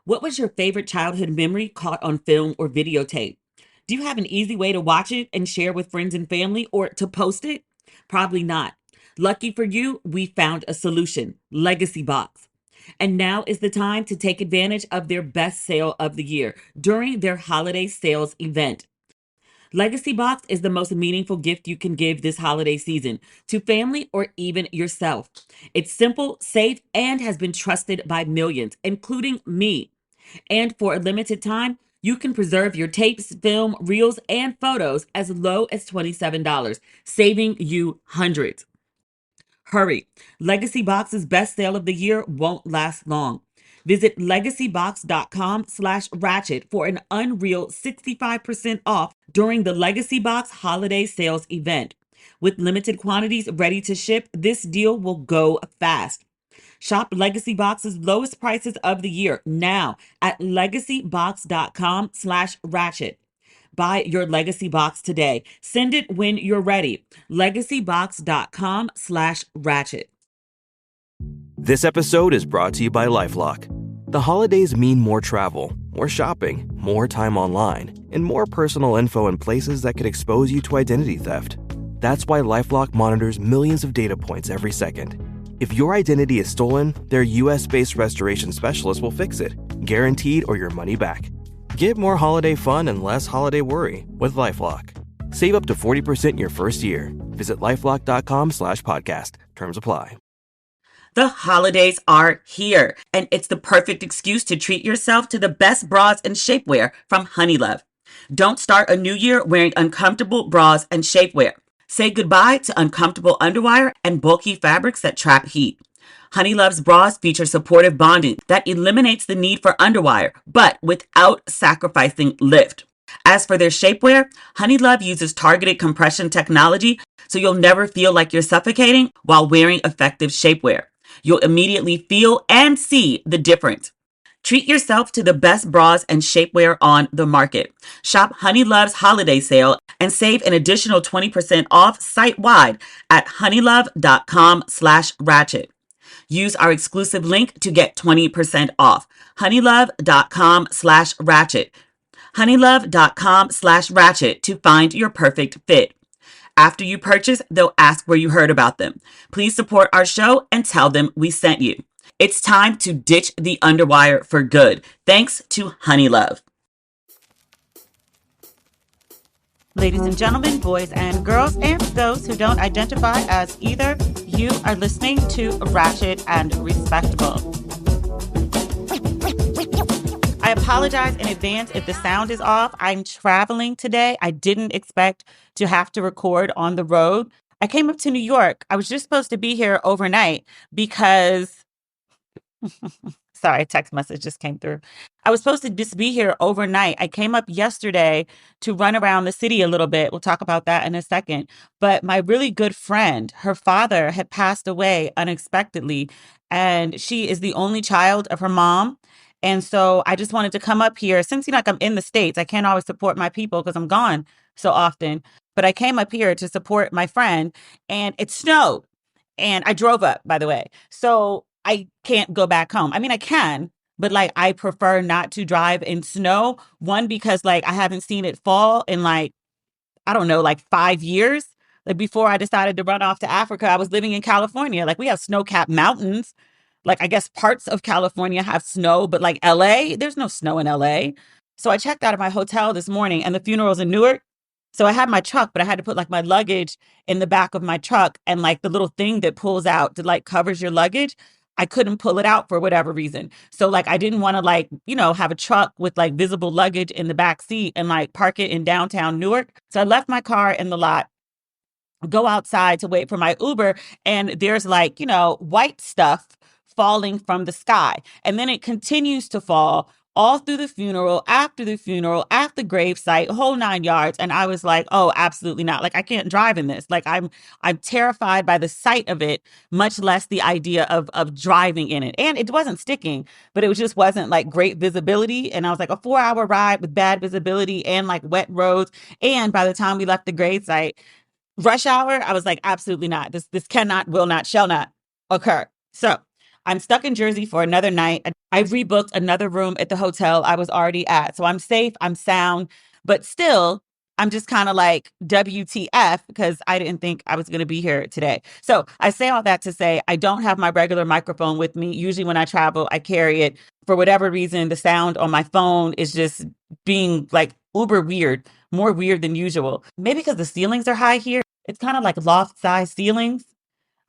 What was your favorite childhood memory caught on film or videotape? Do you have an easy way to watch it and share with friends and family or to post it? Probably not. Lucky for you, we found a solution, Legacy Box. And now is the time to take advantage of their best sale of the year during their holiday sales event. Legacy Box is the most meaningful gift you can give this holiday season to family or even yourself. It's simple, safe, and has been trusted by millions, including me. And for a limited time, you can preserve your tapes, film, reels, and photos as low as $27, saving you hundreds. Hurry. Legacy Box's best sale of the year won't last long. Visit legacybox.com/ratchet for an unreal 65% off during the Legacy Box holiday sales event. With limited quantities ready to ship, this deal will go fast. Shop Legacy Box's lowest prices of the year now at legacybox.com/ratchet. Buy your Legacy Box today. Send it when you're ready. Legacybox.com/ratchet. This episode is brought to you by LifeLock. The holidays mean more travel, more shopping, more time online, and more personal info in places that could expose you to identity theft. That's why LifeLock monitors millions of data points every second. If your identity is stolen, their US-based restoration specialist will fix it, guaranteed or your money back. Get more holiday fun and less holiday worry with LifeLock. Save up to 40% your first year. Visit LifeLock.com/podcast. Terms apply. The holidays are here, and it's the perfect excuse to treat yourself to the best bras and shapewear from Honeylove. Don't start a new year wearing uncomfortable bras and shapewear. Say goodbye to uncomfortable underwire and bulky fabrics that trap heat. Honeylove's bras feature supportive bonding that eliminates the need for underwire, but without sacrificing lift. As for their shapewear, Honeylove uses targeted compression technology, so you'll never feel like you're suffocating while wearing effective shapewear. You'll immediately feel and see the difference. Treat yourself to the best bras and shapewear on the market. Shop Honeylove's holiday sale and save an additional 20% off site-wide at honeylove.com/ratchet. Use our exclusive link to get 20% off. honeylove.com/ratchet. honeylove.com/ratchet to find your perfect fit. After you purchase, they'll ask where you heard about them. Please support our show and tell them we sent you. It's time to ditch the underwire for good. Thanks to Honeylove. Ladies and gentlemen, boys and girls, and those who don't identify as either, you are listening to Ratchet and Respectable. I apologize in advance if the sound is off. I'm traveling today. I didn't expect to have to record on the road. I came up to New York. I was just supposed to be here overnight because sorry, a text message just came through. I was supposed to just be here overnight. I came up yesterday to run around the city a little bit. We'll talk about that in a second. But my really good friend, her father had passed away unexpectedly, and she is the only child of her mom. And so I just wanted to come up here. Since, like I'm in the States, I can't always support my people because I'm gone so often. But I came up here to support my friend, and it snowed. And I drove up, by the way. So I can't go back home. I mean, I can, but like I prefer not to drive in snow. One, because like I haven't seen it fall in like, I don't know, like 5 years. Like before I decided to run off to Africa, I was living in California. Like we have snow-capped mountains. Like I guess parts of California have snow, but like LA, there's no snow in LA. So I checked out of my hotel this morning and the funeral's in Newark. So I had my truck, but I had to put like my luggage in the back of my truck, and like the little thing that pulls out to like covers your luggage, I couldn't pull it out for whatever reason. So like I didn't want to like, have a truck with like visible luggage in the back seat and like park it in downtown Newark. So I left my car in the lot, go outside to wait for my Uber, and there's like, white stuff falling from the sky. And then it continues to fall all through the funeral, at the gravesite, whole 9 yards. And I was like, oh, absolutely not. Like I can't drive in this. Like I'm terrified by the sight of it, much less the idea of driving in it. And it wasn't sticking, but it just wasn't like great visibility. And I was like a 4-hour ride with bad visibility and like wet roads. And by the time we left the gravesite, rush hour, I was like, absolutely not. This cannot, will not, shall not occur. So I'm stuck in Jersey for another night. I've rebooked another room at the hotel I was already at. So I'm safe, I'm sound, but still, I'm just kind of like WTF because I didn't think I was going to be here today. So I say all that to say I don't have my regular microphone with me. Usually when I travel, I carry it. For whatever reason, the sound on my phone is just being like uber weird, more weird than usual. Maybe because the ceilings are high here. It's kind of like loft size ceilings.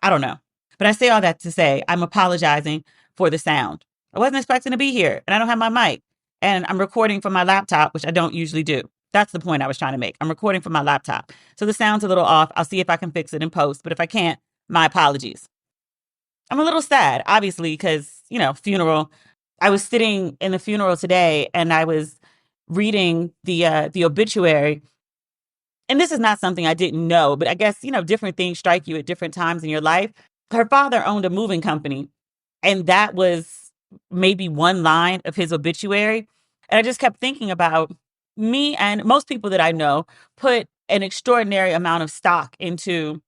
I don't know. But I say all that to say I'm apologizing for the sound. I wasn't expecting to be here and I don't have my mic. And I'm recording from my laptop, which I don't usually do. That's the point I was trying to make. I'm recording from my laptop. So the sound's a little off. I'll see if I can fix it in post. But if I can't, my apologies. I'm a little sad, obviously, because, funeral. I was sitting in the funeral today and I was reading the obituary. And this is not something I didn't know, but I guess, different things strike you at different times in your life. Her father owned a moving company, and that was maybe one line of his obituary. And I just kept thinking about me and most people that I know put an extraordinary amount of stock into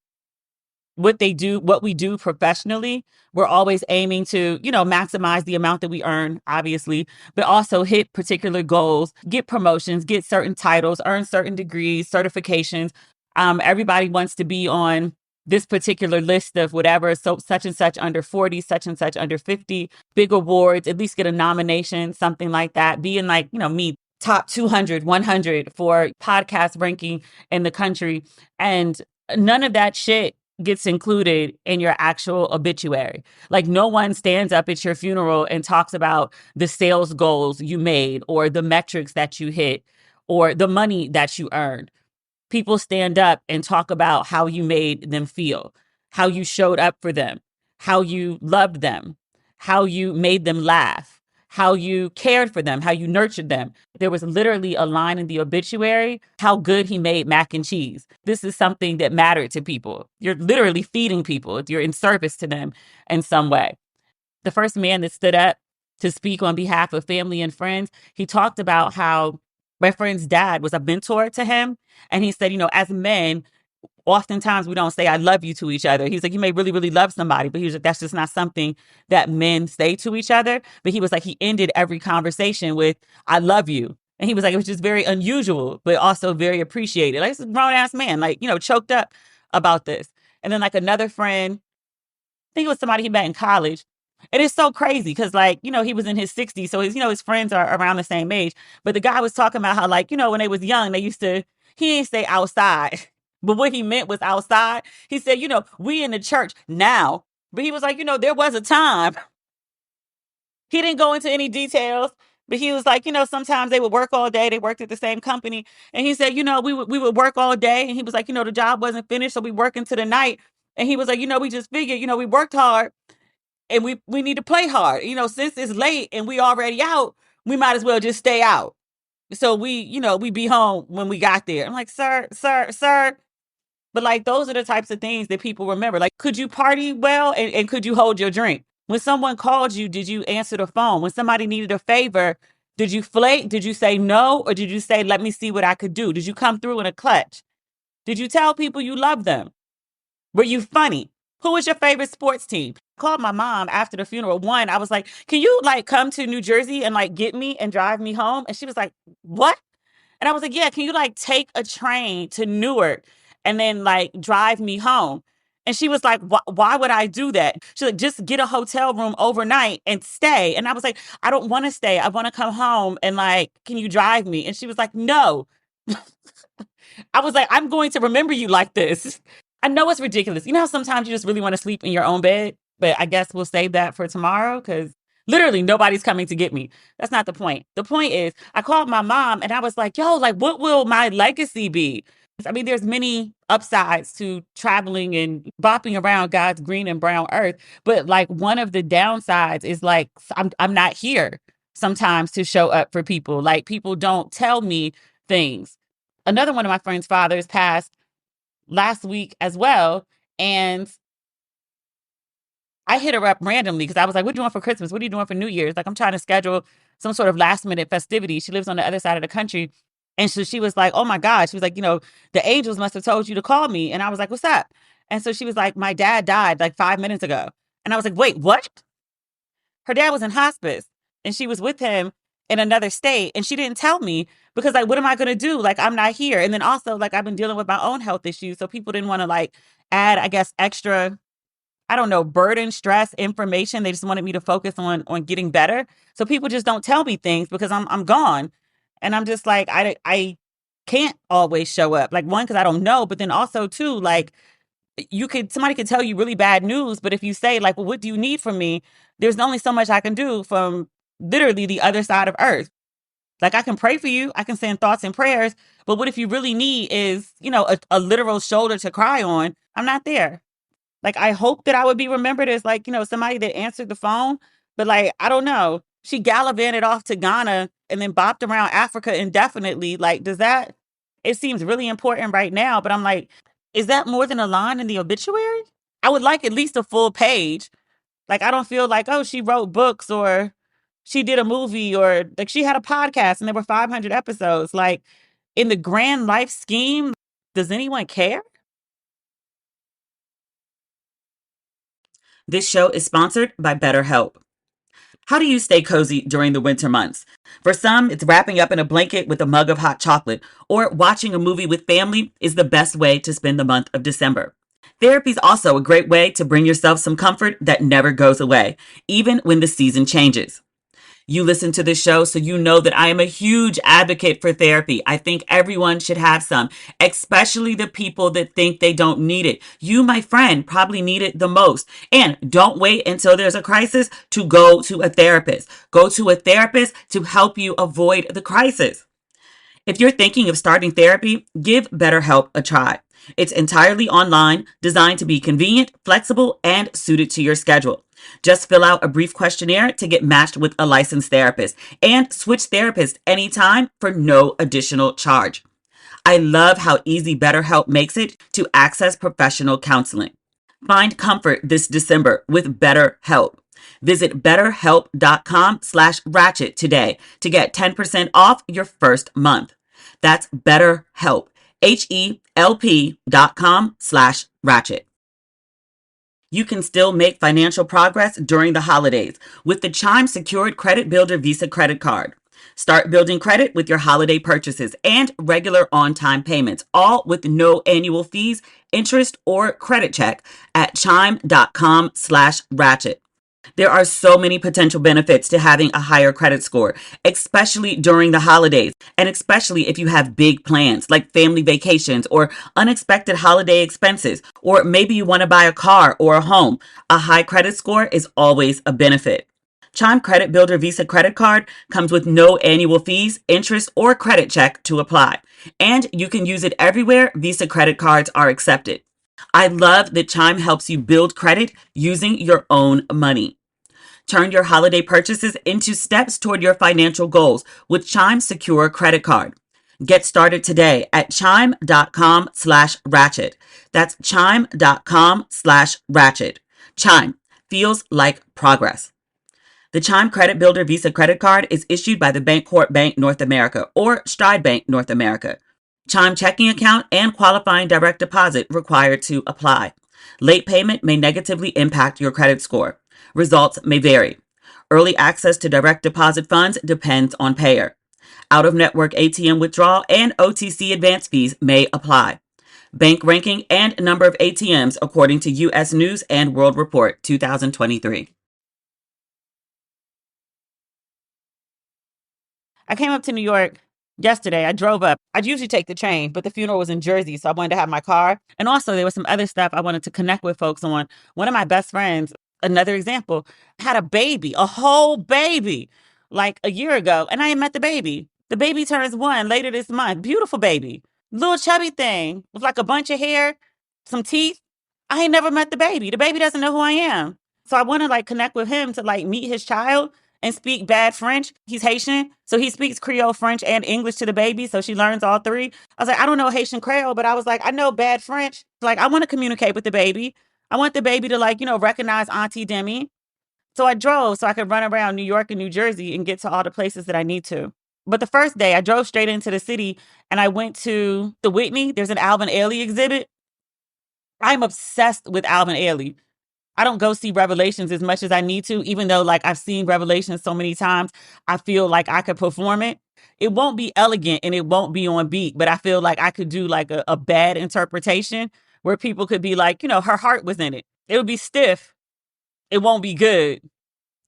what they do, what we do professionally. We're always aiming to, maximize the amount that we earn, obviously, but also hit particular goals, get promotions, get certain titles, earn certain degrees, certifications. Everybody wants to be on this particular list of whatever. So such and such under 40, such and such under 50, big awards, at least get a nomination, something like that. Being like, me, top 200, 100 for podcast ranking in the country. And none of that shit gets included in your actual obituary. Like no one stands up at your funeral and talks about the sales goals you made or the metrics that you hit or the money that you earned. People stand up and talk about how you made them feel, how you showed up for them, how you loved them, how you made them laugh, how you cared for them, how you nurtured them. There was literally a line in the obituary, how good he made mac and cheese. This is something that mattered to people. You're literally feeding people. You're in service to them in some way. The first man that stood up to speak on behalf of family and friends, he talked about how my friend's dad was a mentor to him. And he said, as men, oftentimes we don't say I love you to each other. He's like, you may really, really love somebody, but he was like, that's just not something that men say to each other. But he was like, he ended every conversation with, I love you. And he was like, it was just very unusual, but also very appreciated. Like, this is a grown ass man, like, choked up about this. And then like another friend, I think it was somebody he met in college. And it's so crazy because, like, he was in his 60s. So his friends are around the same age. But the guy was talking about how, like, when they was young, he didn't say outside. But what he meant was outside. He said, we in the church now. But he was like, there was a time. He didn't go into any details. But he was like, sometimes they would work all day. They worked at the same company. And he said, we would work all day. And he was like, the job wasn't finished. So we work into the night. And he was like, we just figured, we worked hard. And we need to play hard. Since it's late and we already out, we might as well just stay out. So we be home when we got there. I'm like, sir. But like, those are the types of things that people remember. Like, could you party well and could you hold your drink? When someone called you, did you answer the phone? When somebody needed a favor, did you flake? Did you say no? Or did you say, let me see what I could do? Did you come through in a clutch? Did you tell people you love them? Were you funny? Who was your favorite sports team? I called my mom after the funeral. One, I was like, can you like come to New Jersey and like get me and drive me home? And she was like, what? And I was like, yeah, can you like take a train to Newark and then like drive me home? And she was like, why would I do that? She's like, just get a hotel room overnight and stay. And I was like, I don't want to stay. I want to come home and like, can you drive me? And she was like, no. I was like, I'm going to remember you like this. I know it's ridiculous. You know how sometimes you just really want to sleep in your own bed? But I guess we'll save that for tomorrow because literally nobody's coming to get me. That's not the point. The point is I called my mom and I was like, yo, like, what will my legacy be? I mean, there's many upsides to traveling and bopping around God's green and brown earth. But like one of the downsides is like, I'm not here sometimes to show up for people. Like people don't tell me things. Another one of my friend's fathers passed last week as well. And I hit her up randomly because I was like, what are you doing for Christmas? What are you doing for New Year's? Like, I'm trying to schedule some sort of last minute festivity. She lives on the other side of the country. And so she was like, oh my God. She was like, the angels must have told you to call me. And I was like, what's up? And so she was like, my dad died like 5 minutes ago. And I was like, wait, what? her dad was in hospice and she was with him in another state. And she didn't tell me because, like, what am I going to do? Like, I'm not here. And then also, like, I've been dealing with my own health issues. So people didn't want to, like, add, I guess, extra, I don't know, burden, stress, information. They just wanted me to focus on getting better. So people just don't tell me things because I'm gone. And I'm just like, I can't always show up. Like, one, because I don't know, but then also two, like, somebody could tell you really bad news, but if you say, like, well, what do you need from me? There's only so much I can do from literally the other side of earth. Like, I can pray for you, I can send thoughts and prayers, but what if you really need is, a literal shoulder to cry on? I'm not there. Like, I hope that I would be remembered as, like, somebody that answered the phone, but, like, I don't know. She gallivanted off to Ghana and then bopped around Africa indefinitely. Like, it seems really important right now, but I'm like, is that more than a line in the obituary? I would like at least a full page. Like, I don't feel like, oh, she wrote books or she did a movie or, like, she had a podcast and there were 500 episodes. Like, in the grand life scheme, does anyone care? This show is sponsored by BetterHelp. How do you stay cozy during the winter months? For some, it's wrapping up in a blanket with a mug of hot chocolate, or watching a movie with family is the best way to spend the month of December. Therapy is also a great way to bring yourself some comfort that never goes away, even when the season changes. You listen to this show, so you know that I am a huge advocate for therapy. I think everyone should have some, especially the people that think they don't need it. You, my friend, probably need it the most. And don't wait until there's a crisis to go to a therapist. Go to a therapist to help you avoid the crisis. If you're thinking of starting therapy, give BetterHelp a try. It's entirely online, designed to be convenient, flexible, and suited to your schedule. Just fill out a brief questionnaire to get matched with a licensed therapist and switch therapists anytime for no additional charge. I love how easy BetterHelp makes it to access professional counseling. Find comfort this December with BetterHelp. Visit betterhelp.com/ratchet today to get 10% off your first month. That's BetterHelp, HELP.com/ratchet. You can still make financial progress during the holidays with the Chime Secured Credit Builder Visa Credit Card. Start building credit with your holiday purchases and regular on-time payments, all with no annual fees, interest, or credit check at chime.com/ratchet. There are so many potential benefits to having a higher credit score, especially during the holidays, and especially if you have big plans like family vacations or unexpected holiday expenses, or maybe you want to buy a car or a home. A high credit score is always a benefit. Chime Credit Builder Visa Credit Card comes with no annual fees, interest, or credit check to apply, and you can use it everywhere Visa credit cards are accepted. I love that Chime helps you build credit using your own money. Turn your holiday purchases into steps toward your financial goals with Chime Secure Credit Card. Get started today at chime.com/ratchet. That's chime.com/ratchet. Chime feels like progress. The Chime Credit Builder Visa Credit Card is issued by the Bancorp Bank North America or Stride Bank North America. Chime checking account and qualifying direct deposit required to apply. Late payment may negatively impact your credit score. Results may vary. Early access to direct deposit funds depends on payer. Out-of-network ATM withdrawal and OTC advance fees may apply. Bank ranking and number of ATMs according to U.S. News and World Report 2023. I came up to New York yesterday. I drove up. I'd usually take the train, but the funeral was in Jersey, so I wanted to have my car. And also, there was some other stuff I wanted to connect with folks on. One of my best friends, another example, had a baby, a whole baby, like a year ago, and I ain't met the baby. The baby turns 1 later this month. Beautiful baby. Little chubby thing with like a bunch of hair, some teeth. I ain't never met the baby. The baby doesn't know who I am. So I want to, like, connect with him to, like, meet his child and speak bad French. He's Haitian, so he speaks Creole, French, and English to the baby, so she learns all three. I was like, I don't know Haitian Creole, but I was like, I know bad French. Like, I want to communicate with the baby. I want the baby to, like, recognize Auntie Demi. So I drove so I could run around New York and New Jersey and get to all the places that I need to. But the first day, I drove straight into the city and I went to the Whitney. There's an Alvin Ailey exhibit. I'm obsessed with Alvin Ailey. I don't go see Revelations as much as I need to, even though like I've seen Revelations so many times, I feel like I could perform it. It won't be elegant and it won't be on beat, but I feel like I could do like a bad interpretation where people could be like, her heart was in it. It would be stiff. It won't be good.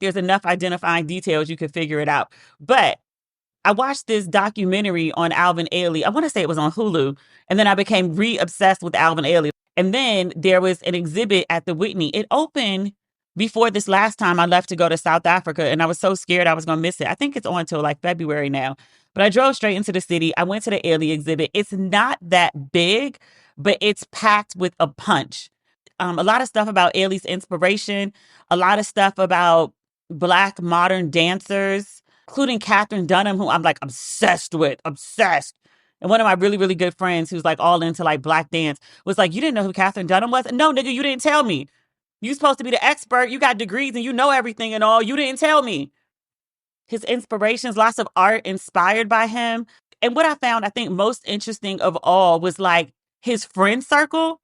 There's enough identifying details you could figure it out. But I watched this documentary on Alvin Ailey. I want to say it was on Hulu. And then I became re-obsessed with Alvin Ailey. And then there was an exhibit at the Whitney. It opened before this last time I left to go to South Africa. And I was so scared I was going to miss it. I think it's on until like February now. But I drove straight into the city. I went to the Ailey exhibit. It's not that big, but it's packed with a punch. A lot of stuff about Ailey's inspiration, a lot of stuff about Black modern dancers, including Catherine Dunham, who I'm like obsessed with, obsessed. And one of my really, really good friends who's like all into like Black dance was like, you didn't know who Catherine Dunham was? No, nigga, you didn't tell me. You supposed to be the expert. You got degrees and you know everything and all. You didn't tell me. His inspirations, lots of art inspired by him. And what I found, I think most interesting of all was like his friend circle.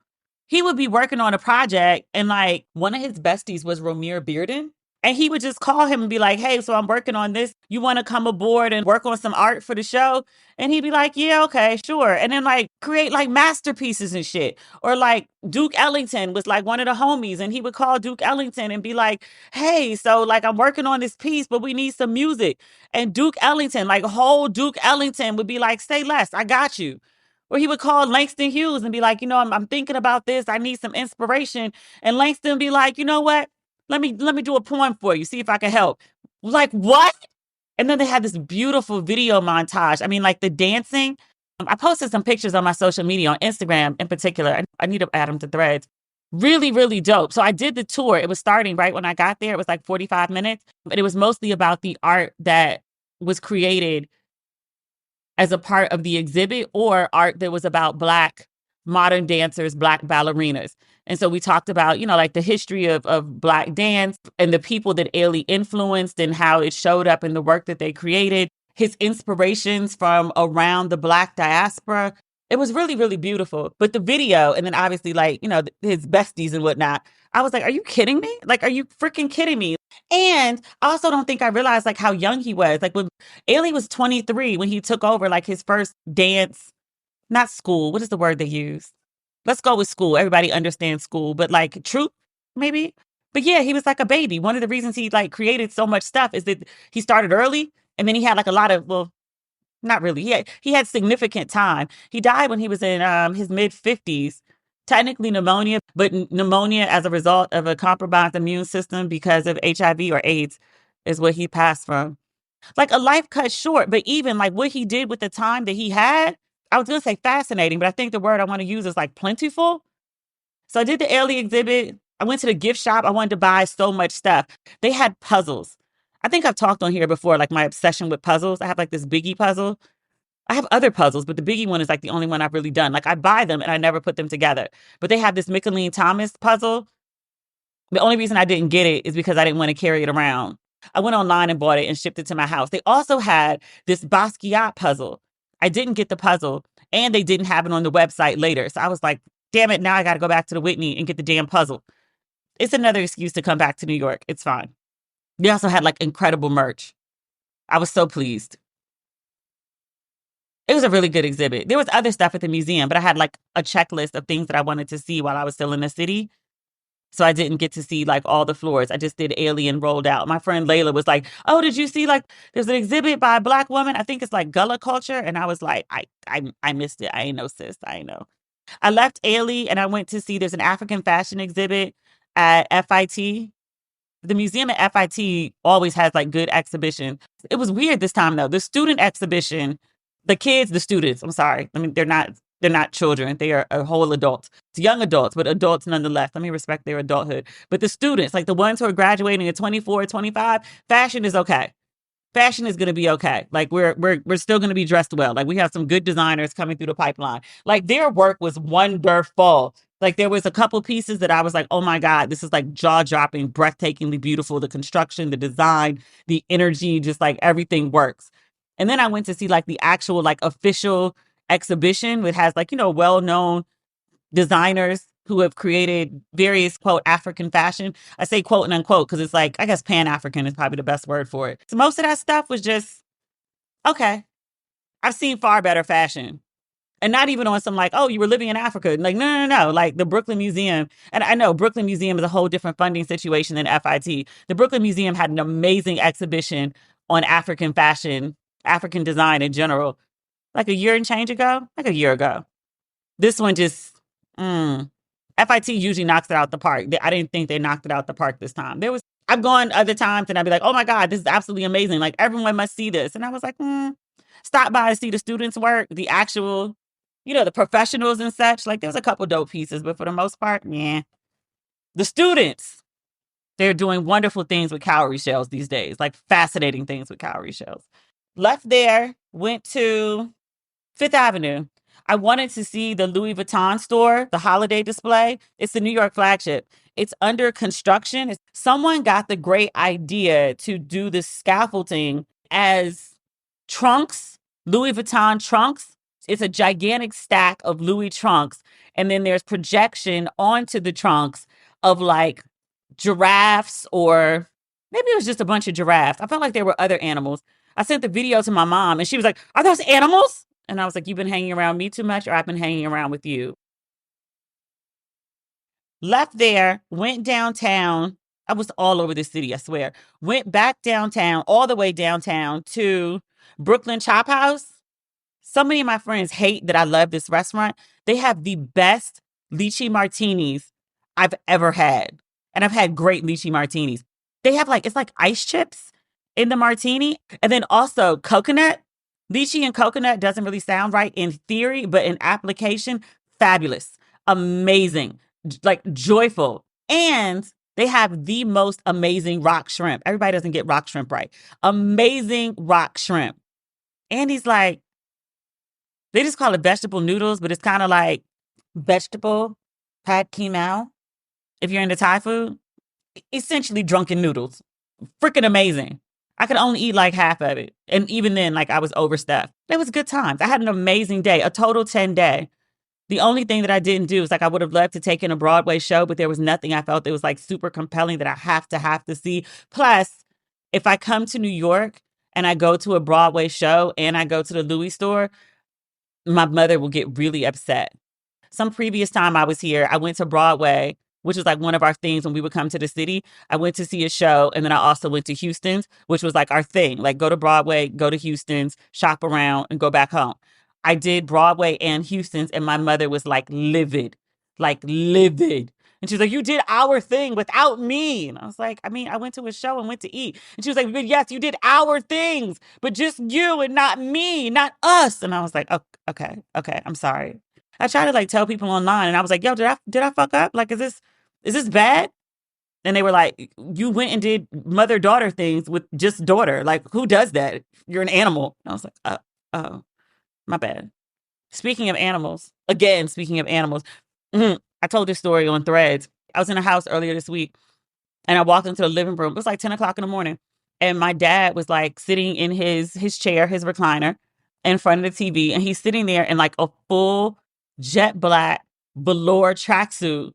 He would be working on a project and like one of his besties was Romir Bearden. And he would just call him and be like, hey, so I'm working on this. You want to come aboard and work on some art for the show? And he'd be like, yeah, okay, sure. And then like create like masterpieces and shit. Or like Duke Ellington was like one of the homies and he would call Duke Ellington and be like, hey, so like I'm working on this piece, but we need some music. And Duke Ellington, like whole Duke Ellington would be like, say less, I got you. Or he would call Langston Hughes and be like, I'm thinking about this. I need some inspiration. And Langston would be like, you know what? Let me do a poem for you. See if I can help. Like, what? And then they had this beautiful video montage. I mean, like the dancing. I posted some pictures on my social media, on Instagram in particular. I need to add them to threads. Really, really dope. So I did the tour. It was starting right when I got there. It was like 45 minutes. But it was mostly about the art that was created as a part of the exhibit or art that was about Black modern dancers, Black ballerinas. And so we talked about, like the history of Black dance and the people that Ailey influenced and how it showed up in the work that they created, his inspirations from around the Black diaspora. It was really, really beautiful. But the video, and then obviously like, his besties and whatnot, I was like, are you kidding me? Like, are you freaking kidding me? And I also don't think I realized like how young he was. Like when Ailey was 23, when he took over like his first dance, not school. What is the word they use? Let's go with school. Everybody understands school, but like troop, maybe. But yeah, he was like a baby. One of the reasons he like created so much stuff is that he started early and then he had like a lot of, well, not really. He had significant time. He died when he was in his mid 50s. Technically pneumonia, but pneumonia as a result of a compromised immune system because of HIV or AIDS is what he passed from. Like a life cut short, but even like what he did with the time that he had, I was going to say fascinating, but I think the word I want to use is like plentiful. So I did the Ailey exhibit. I went to the gift shop. I wanted to buy so much stuff. They had puzzles. I think I've talked on here before, like my obsession with puzzles. I have like this Biggie puzzle. I have other puzzles, but the Biggie one is like the only one I've really done. Like I buy them and I never put them together. But they have this Micheline Thomas puzzle. The only reason I didn't get it is because I didn't want to carry it around. I went online and bought it and shipped it to my house. They also had this Basquiat puzzle. I didn't get the puzzle and they didn't have it on the website later. So I was like, damn it, now I got to go back to the Whitney and get the damn puzzle. It's another excuse to come back to New York. It's fine. They also had like incredible merch. I was so pleased. It was a really good exhibit. There was other stuff at the museum, but I had like a checklist of things that I wanted to see while I was still in the city. So I didn't get to see like all the floors. I just did Alien rolled out. My friend Layla was like, oh, did you see like there's an exhibit by a Black woman? I think it's like Gullah culture. And I was like, I missed it. I ain't know, sis. I ain't know. I left Ailey and I went to see there's an African fashion exhibit at FIT. The museum at FIT always has like good exhibition. It was weird this time though. The student exhibition, the students, I'm sorry. I mean, they're not children. They are a whole adults. It's young adults, but adults nonetheless. Let me respect their adulthood. But the students, like the ones who are graduating at 24, 25, fashion is okay. Fashion is going to be okay. Like we're still going to be dressed well. Like we have some good designers coming through the pipeline. Like their work was wonderful. Like there was a couple pieces that I was like, oh my God, this is like jaw-dropping, breathtakingly beautiful. The construction, the design, the energy, just like everything works. And then I went to see like the actual like official exhibition, which has like, well-known designers who have created various quote African fashion. I say quote and unquote because it's like, I guess Pan-African is probably the best word for it. So most of that stuff was just, okay, I've seen far better fashion. And not even on some like, oh, you were living in Africa. Like, no. Like the Brooklyn Museum. And I know Brooklyn Museum is a whole different funding situation than FIT. The Brooklyn Museum had an amazing exhibition on African fashion, African design in general, like a year and change ago, like a year ago. This one just, FIT usually knocks it out the park. I didn't think they knocked it out the park this time. I've gone other times and I'd be like, oh my God, this is absolutely amazing. Like everyone must see this. And I was like, stop by to see the students' work, the actual, the professionals and such. Like there's a couple dope pieces, but for the most part, yeah. The students, they're doing wonderful things with cowrie shells these days, like fascinating things with cowrie shells. Left there, went to Fifth Avenue. I wanted to see the Louis Vuitton store, the holiday display. It's the New York flagship. It's under construction. Someone got the great idea to do the scaffolding as trunks, Louis Vuitton trunks. It's a gigantic stack of Louis trunks. And then there's projection onto the trunks of like giraffes, or maybe it was just a bunch of giraffes. I felt like there were other animals. I sent the video to my mom and she was like, are those animals? And I was like, you've been hanging around me too much, or I've been hanging around with you. Left there, went downtown. I was all over the city, I swear. Went back downtown, all the way downtown to Brooklyn Chop House. So many of my friends hate that I love this restaurant. They have the best lychee martinis I've ever had. And I've had great lychee martinis. They have it's like ice chips in the martini. And then also coconut. Lychee and coconut doesn't really sound right in theory, but in application, fabulous, amazing, like joyful. And they have the most amazing rock shrimp. Everybody doesn't get rock shrimp right. Amazing rock shrimp. And he's like, they just call it vegetable noodles, but it's kind of like vegetable pad kimao. If you're into Thai food, essentially drunken noodles. Freaking amazing. I could only eat like half of it. And even then, I was overstuffed. It was good times. I had an amazing day, a total 10-day. The only thing that I didn't do is I would have loved to take in a Broadway show, but there was nothing I felt that was super compelling that I have to see. Plus, if I come to New York and I go to a Broadway show and I go to the Louis store, my mother will get really upset. Some previous time I was here, I went to Broadway, which was one of our things when we would come to the city. I went to see a show, and then I also went to Houston's, which was our thing. Go to Broadway, go to Houston's, shop around, and go back home. I did Broadway and Houston's, and my mother was livid, livid. And she was like, you did our thing without me. And I was like, I went to a show and went to eat. And she was like, but yes, you did our things, but just you and not me, not us. And I was like, okay, I'm sorry. I try to tell people online, and I was like, yo, did I fuck up? Is this bad? And they were like, you went and did mother-daughter things with just daughter. Who does that? You're an animal. And I was like, oh, my bad. Speaking of animals, I told this story on Threads. I was in a house earlier this week, and I walked into the living room. It was 10 o'clock in the morning. And my dad was sitting in his chair, his recliner, in front of the TV. And he's sitting there in a full jet black velour tracksuit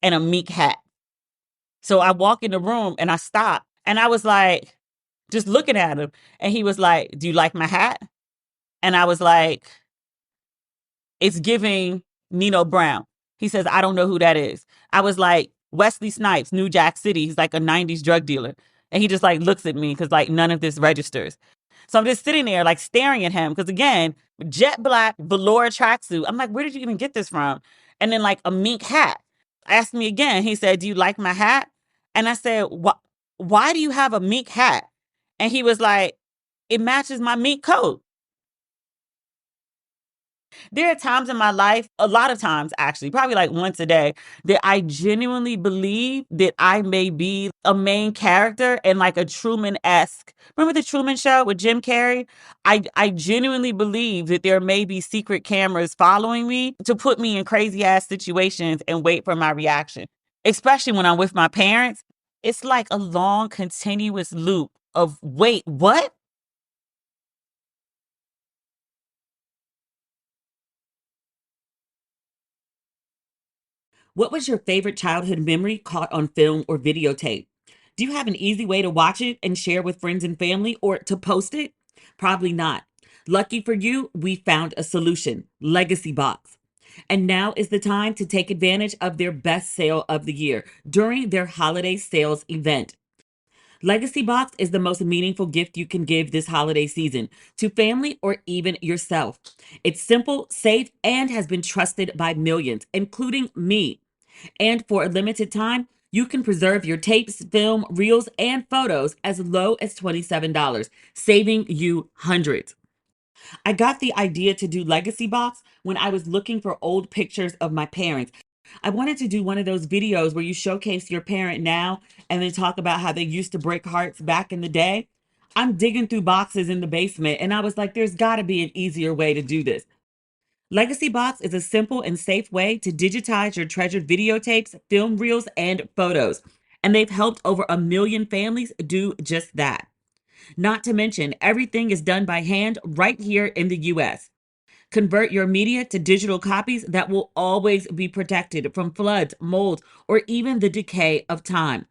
and a meek hat. So I walk in the room and I stop. And I was just looking at him. And he was like, do you like my hat? And I was like, it's giving Nino Brown. He says, I don't know who that is. I was like, Wesley Snipes, New Jack City. He's a 90s drug dealer. And he just looks at me because none of this registers. So I'm just sitting there staring at him because again, jet black velour tracksuit. I'm like, where did you even get this from? And then a mink hat. Asked me again. He said, do you like my hat? And I said, why do you have a mink hat? And he was like, it matches my mink coat. There are times in my life, a lot of times actually, probably once a day, that I genuinely believe that I may be a main character in a Truman-esque. Remember the Truman Show with Jim Carrey? I genuinely believe that there may be secret cameras following me to put me in crazy ass situations and wait for my reaction. Especially when I'm with my parents. It's a long continuous loop of, wait, what? What was your favorite childhood memory caught on film or videotape? Do you have an easy way to watch it and share with friends and family or to post it? Probably not. Lucky for you, we found a solution: Legacy Box. And now is the time to take advantage of their best sale of the year during their holiday sales event. Legacy Box is the most meaningful gift you can give this holiday season to family or even yourself. It's simple, safe, and has been trusted by millions, including me. And for a limited time, you can preserve your tapes, film, reels, and photos as low as $27, saving you hundreds. I got the idea to do Legacy Box when I was looking for old pictures of my parents. I wanted to do one of those videos where you showcase your parent now and then talk about how they used to break hearts back in the day. I'm digging through boxes in the basement and I was like, there's got to be an easier way to do this. Legacy Box is a simple and safe way to digitize your treasured videotapes, film reels, and photos. And they've helped over 1 million families do just that. Not to mention, everything is done by hand right here in the US. Convert your media to digital copies that will always be protected from floods, mold, or even the decay of time.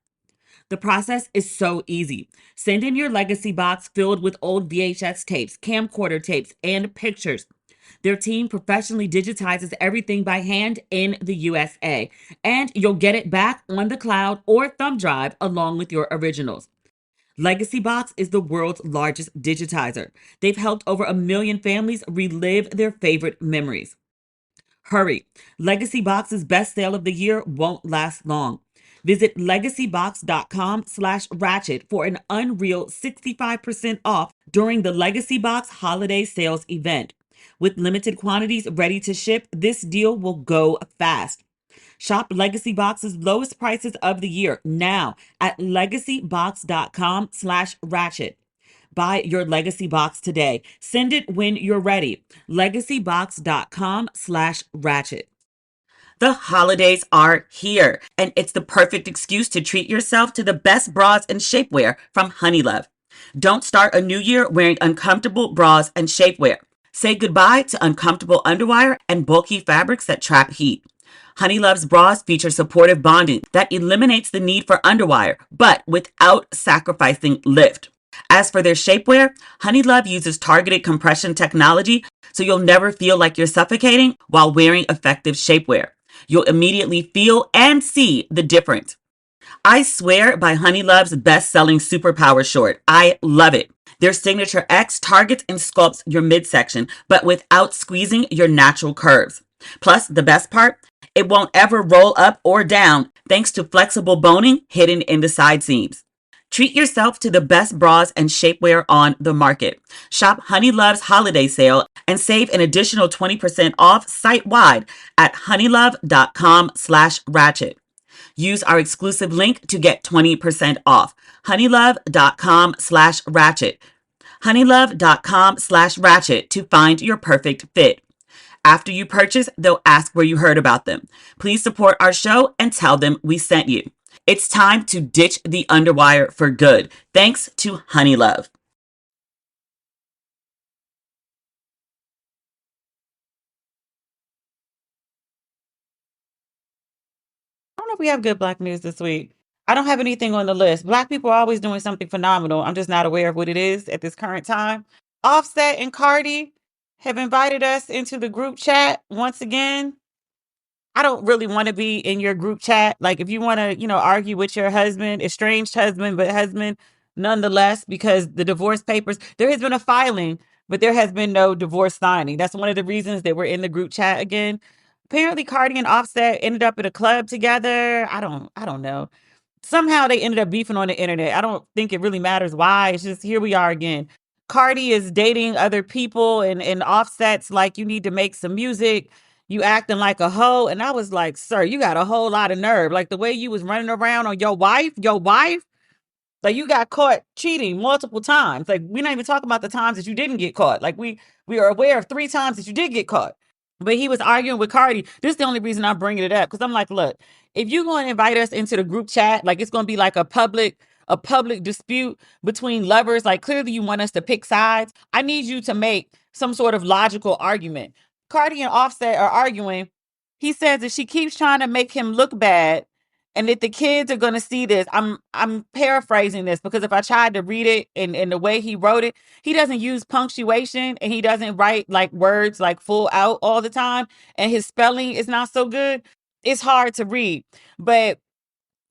The process is so easy. Send in your legacy box filled with old VHS tapes, camcorder tapes, and pictures. Their team professionally digitizes everything by hand in the USA, and you'll get it back on the cloud or thumb drive along with your originals. Legacy Box is the world's largest digitizer. They've helped over 1 million families relive their favorite memories. Hurry! Legacy Box's best sale of the year won't last long. Visit legacybox.com/ratchet for an unreal 65% off during the Legacy Box holiday sales event. With limited quantities ready to ship, this deal will go fast. Shop Legacy Box's lowest prices of the year now at legacybox.com/ratchet. Buy your Legacy Box today. Send it when you're ready. Legacybox.com/ratchet. The holidays are here, and it's the perfect excuse to treat yourself to the best bras and shapewear from Honeylove. Don't start a new year wearing uncomfortable bras and shapewear. Say goodbye to uncomfortable underwire and bulky fabrics that trap heat. Honeylove's bras feature supportive bonding that eliminates the need for underwire, but without sacrificing lift. As for their shapewear, Honeylove uses targeted compression technology, so you'll never feel like you're suffocating while wearing effective shapewear. You'll immediately feel and see the difference. I swear by Honeylove's best-selling Superpower short. I love it. Their signature X targets and sculpts your midsection, but without squeezing your natural curves. Plus, the best part, it won't ever roll up or down thanks to flexible boning hidden in the side seams. Treat yourself to the best bras and shapewear on the market. Shop Honeylove's holiday sale and save an additional 20% off site-wide at honeylove.com/ratchet. Use our exclusive link to get 20% off. honeylove.com/ratchet. honeylove.com/ratchet to find your perfect fit. After you purchase, they'll ask where you heard about them. Please support our show and tell them we sent you. It's time to ditch the underwire for good. Thanks to Honeylove. I don't know if we have good Black news this week. I don't have anything on the list. Black people are always doing something phenomenal. I'm just not aware of what it is at this current time. Offset and Cardi have invited us into the group chat once again. I don't really want to be in your group chat. Like, if you want to, argue with your husband, estranged husband, but husband nonetheless, because the divorce papers, there has been a filing, but there has been no divorce signing. That's one of the reasons that we're in the group chat again. Apparently, Cardi and Offset ended up at a club together. I don't know. Somehow they ended up beefing on the internet. I don't think it really matters why. It's just here we are again. Cardi is dating other people and Offset's like, you need to make some music. You acting like a hoe. And I was like, sir, you got a whole lot of nerve. Like the way you was running around on your wife, like you got caught cheating multiple times. Like we're not even talking about the times that you didn't get caught. Like we are aware of 3 times that you did get caught. But he was arguing with Cardi. This is the only reason I'm bringing it up. Because I'm like, look, if you're going to invite us into the group chat, like it's going to be like a public dispute between lovers. Like clearly you want us to pick sides. I need you to make some sort of logical argument. Cardi and Offset are arguing. He says that she keeps trying to make him look bad and that the kids are going to see this. I'm paraphrasing this because if I tried to read it in the way he wrote it, he doesn't use punctuation and he doesn't write like words like full out all the time. And his spelling is not so good. It's hard to read. But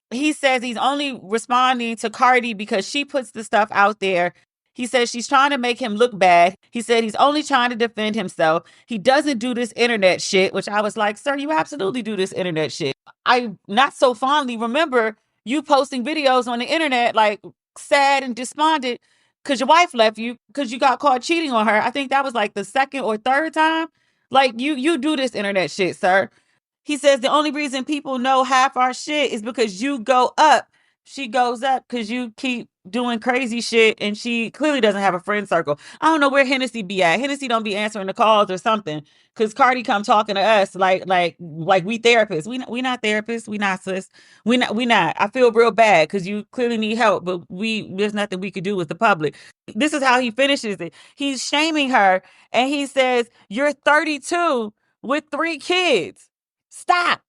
he says he's only responding to Cardi because she puts the stuff out there. He says she's trying to make him look bad. He said he's only trying to defend himself. He doesn't do this internet shit, which I was like, sir, you absolutely do this internet shit. I not so fondly remember you posting videos on the internet like sad and despondent because your wife left you because you got caught cheating on her. I think that was like the second or third time. Like you do this internet shit, sir. He says the only reason people know half our shit is because you go up. She goes up because you keep doing crazy shit and she clearly doesn't have a friend circle. I don't know where Hennessy be at. Hennessy don't be answering the calls or something. Cause Cardi come talking to us like we therapists. We not therapists. We not sis. We not. I feel real bad because you clearly need help, but there's nothing we could do with the public. This is how he finishes it. He's shaming her and he says, "You're 32 with 3 kids. Stop."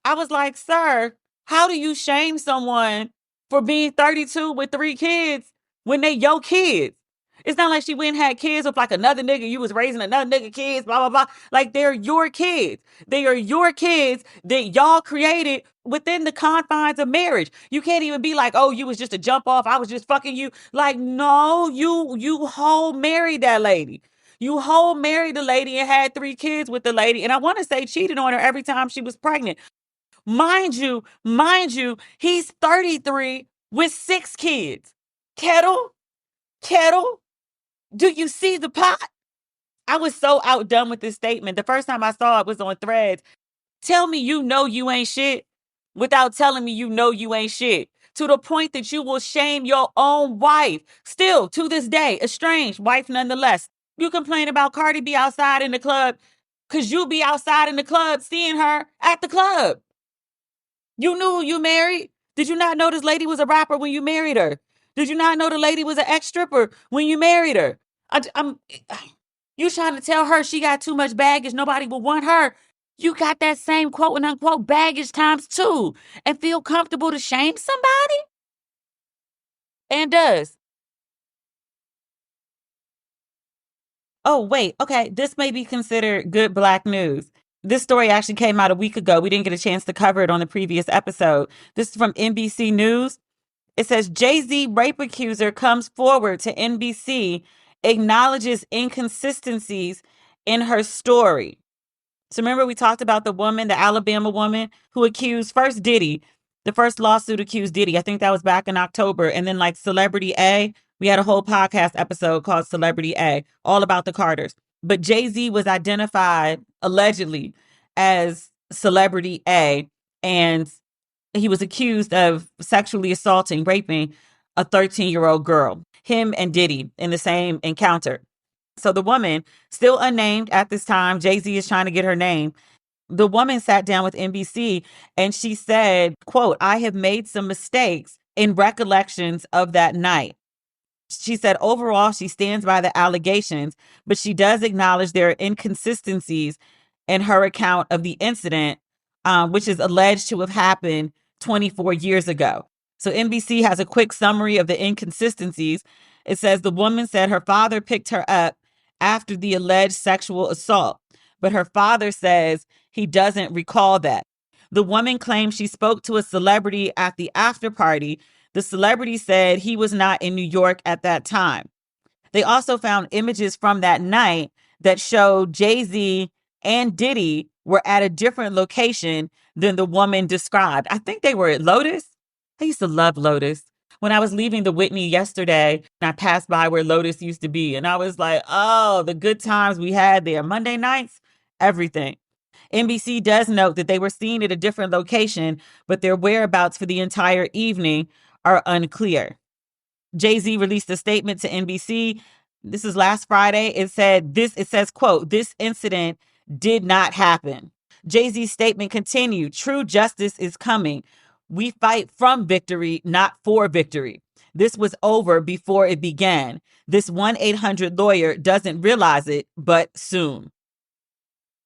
I was like, sir, how do you shame someone for being 32 with 3 kids when they your kids? It's not like she went and had kids with like another nigga. You was raising another nigga kids, blah, blah, blah. Like they're your kids. They are your kids that y'all created within the confines of marriage. You can't even be like, oh, you was just a jump off. I was just fucking you. Like, no, you whole married that lady. You whole married the lady and had 3 kids with the lady. And I want to say cheated on her every time she was pregnant. Mind you, he's 33 with 6 kids. Kettle, do you see the pot? I was so outdone with this statement. The first time I saw it was on Threads. Tell me you know you ain't shit without telling me you know you ain't shit. To the point that you will shame your own wife. Still, to this day, estranged wife nonetheless. You complain about Cardi B outside in the club because you be outside in the club seeing her at the club. You knew you married? Did you not know this lady was a rapper when you married her? Did you not know the lady was an ex-stripper when you married her? I'm you trying to tell her she got too much baggage, nobody will want her. You got that same quote and unquote baggage times 2 and feel comfortable to shame somebody? And does. Oh, wait. Okay. This may be considered good Black news. This story actually came out a week ago. We didn't get a chance to cover it on the previous episode. This is from NBC News. It says Jay-Z rape accuser comes forward to NBC, acknowledges inconsistencies in her story. So remember we talked about the woman, the Alabama woman who accused first Diddy. The first lawsuit accused Diddy. I think that was back in October. And then like Celebrity A, we had a whole podcast episode called Celebrity A, all about the Carters. But Jay-Z was identified allegedly as Celebrity A, and he was accused of sexually assaulting, raping a 13-year-old girl, him and Diddy in the same encounter. So the woman, still unnamed at this time, Jay-Z is trying to get her name. The woman sat down with NBC and she said, quote, "I have made some mistakes in recollections of that night." She said overall, she stands by the allegations, but she does acknowledge there are inconsistencies in her account of the incident, which is alleged to have happened 24 years ago. So NBC has a quick summary of the inconsistencies. It says the woman said her father picked her up after the alleged sexual assault, but her father says he doesn't recall that. The woman claims she spoke to a celebrity at the after party. The celebrity said he was not in New York at that time. They also found images from that night that showed Jay-Z and Diddy were at a different location than the woman described. I think they were at Lotus. I used to love Lotus. When I was leaving the Whitney yesterday, I passed by where Lotus used to be, and I was like, oh, the good times we had there. Monday nights, everything. NBC does note that they were seen at a different location, but their whereabouts for the entire evening are unclear. Jay-Z released a statement to NBC. This is last Friday. It says, quote, "This incident did not happen." Jay-Z's statement continued, "True justice is coming. We fight from victory, not for victory. This was over before it began. This 1-800 lawyer doesn't realize it, but soon."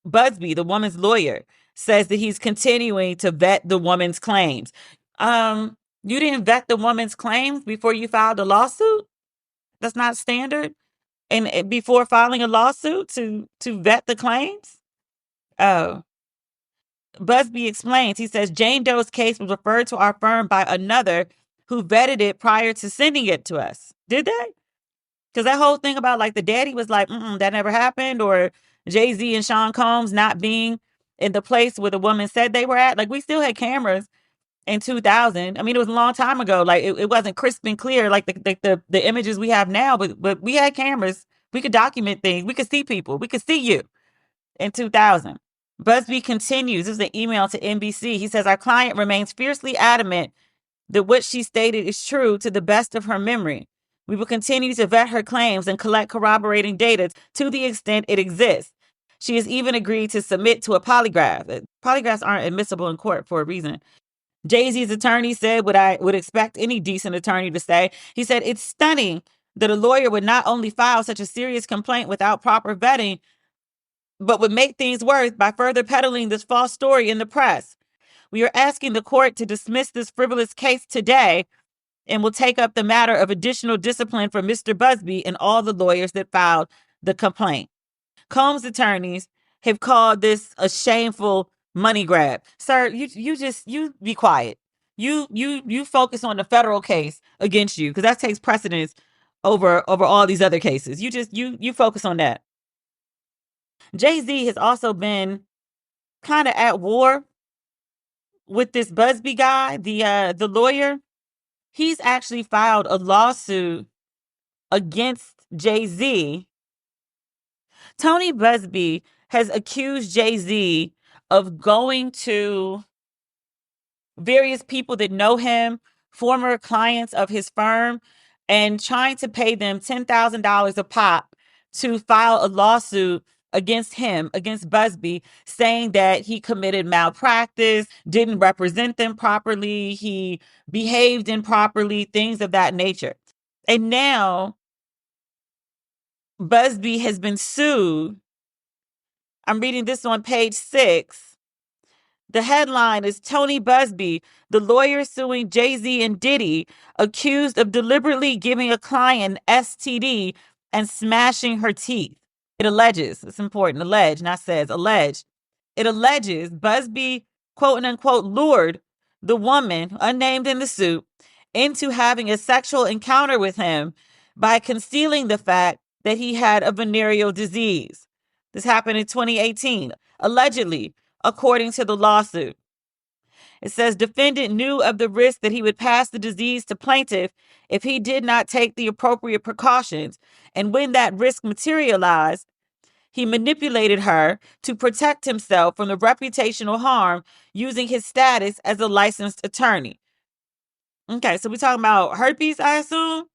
Busby, the woman's lawyer, says that he's continuing to vet the woman's claims. You didn't vet the woman's claims before you filed a lawsuit? That's not standard? And before filing a lawsuit to vet the claims? Oh. Busby explains. He says Jane Doe's case was referred to our firm by another who vetted it prior to sending it to us. Did they? Because that whole thing about like the daddy was like, that never happened, or Jay-Z and Sean Combs not being in the place where the woman said they were at. Like, we still had cameras in 2000. I mean, it was a long time ago. Like, it wasn't crisp and clear like the images we have now, but we had cameras. We could document things. We could see people. We could see you in 2000. Busby continues. This is an email to NBC. He says, our client remains fiercely adamant that what she stated is true to the best of her memory. We will continue to vet her claims and collect corroborating data to the extent it exists. She has even agreed to submit to a polygraph. Polygraphs aren't admissible in court for a reason. Jay-Z's attorney said what I would expect any decent attorney to say. He said, it's stunning that a lawyer would not only file such a serious complaint without proper vetting, but would make things worse by further peddling this false story in the press. We are asking the court to dismiss this frivolous case today and will take up the matter of additional discipline for Mr. Busby and all the lawyers that filed the complaint. Combs' attorneys have called this a shameful money grab. Sir, you be quiet. You focus on the federal case against you, because that takes precedence over all these other cases. You focus on that. Jay-Z has also been kind of at war with this Busby guy, the lawyer. He's actually filed a lawsuit against Jay-Z. Tony Busby has accused Jay-Z of going to various people that know him, former clients of his firm, and trying to pay them $10,000 a pop to file a lawsuit against him, against Busby, saying that he committed malpractice, didn't represent them properly, he behaved improperly, things of that nature. And now Busby has been sued. I'm reading this on page 6. The headline is Tony Busby, the lawyer suing Jay-Z and Diddy, accused of deliberately giving a client STD and smashing her teeth. It alleges, it's important, allege, not says, allege. It alleges Busby, quote unquote, lured the woman, unnamed in the suit, into having a sexual encounter with him by concealing the fact that he had a venereal disease. This happened in 2018, allegedly, according to the lawsuit. It says defendant knew of the risk that he would pass the disease to plaintiff if he did not take the appropriate precautions. And when that risk materialized, he manipulated her to protect himself from the reputational harm using his status as a licensed attorney. Okay, so we're talking about herpes, I assume?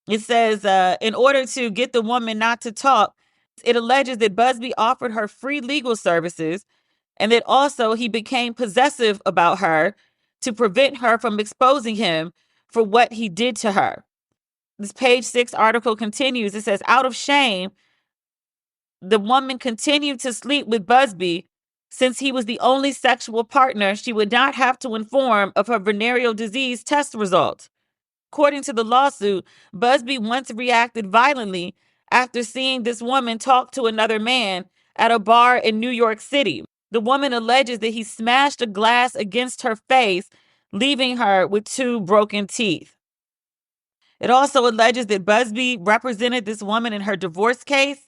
It says, in order to get the woman not to talk, it alleges that Busby offered her free legal services and that also he became possessive about her to prevent her from exposing him for what he did to her. This page 6 article continues. It says, out of shame, the woman continued to sleep with Busby since he was the only sexual partner she would not have to inform of her venereal disease test results. According to the lawsuit, Busby once reacted violently after seeing this woman talk to another man at a bar in New York City. The woman alleges that he smashed a glass against her face, leaving her with 2 broken teeth. It also alleges that Busby represented this woman in her divorce case.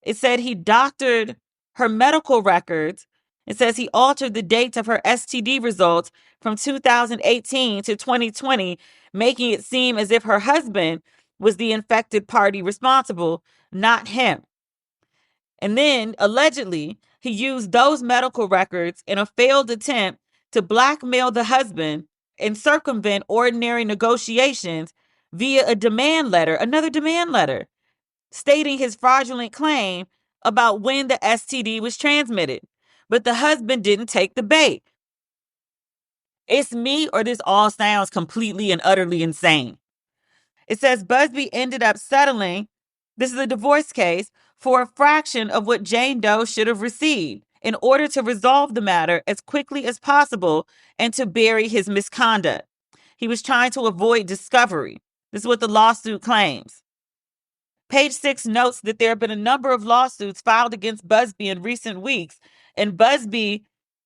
It said he doctored her medical records. It says he altered the dates of her STD results from 2018 to 2020, making it seem as if her husband was the infected party responsible, not him. And then, allegedly, he used those medical records in a failed attempt to blackmail the husband and circumvent ordinary negotiations via a demand letter, another demand letter, stating his fraudulent claim about when the STD was transmitted. But the husband didn't take the bait. It's me, or this all sounds completely and utterly insane. It says Busby ended up settling, this is a divorce case, for a fraction of what Jane Doe should have received. in order to resolve the matter as quickly as possible and to bury his misconduct. He was trying to avoid discovery. This is what the lawsuit claims. Page 6 notes that there have been a number of lawsuits filed against Busby in recent weeks, and Busby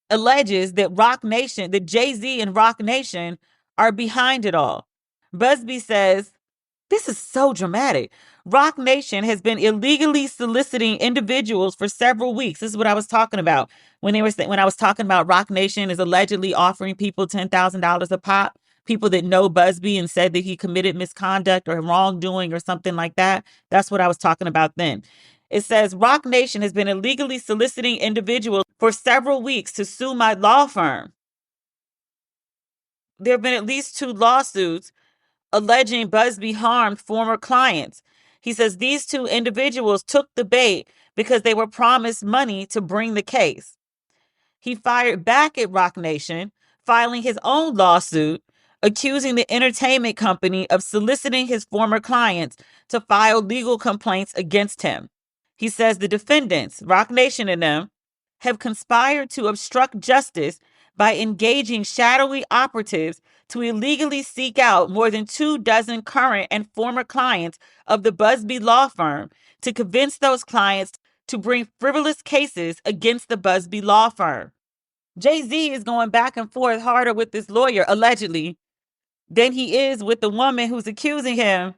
alleges that that Jay-Z and Rock Nation are behind it all. Busby says, this is so dramatic. Rock Nation has been illegally soliciting individuals for several weeks. This is what I was talking about when I was talking about Rock Nation is allegedly offering people $10,000 a pop. People that know Busby and said that he committed misconduct or wrongdoing or something like that. That's what I was talking about then. It says Rock Nation has been illegally soliciting individuals for several weeks to sue my law firm. There have been at least 2 lawsuits alleging Busby harmed former clients. He says these 2 individuals took the bait because they were promised money to bring the case. He fired back at Rock Nation, filing his own lawsuit, accusing the entertainment company of soliciting his former clients to file legal complaints against him. He says the defendants, Rock Nation and them, have conspired to obstruct justice by engaging shadowy operatives to illegally seek out more than 24 current and former clients of the Busby law firm to convince those clients to bring frivolous cases against the Busby law firm. Jay-Z is going back and forth harder with this lawyer, allegedly, than he is with the woman who's accusing him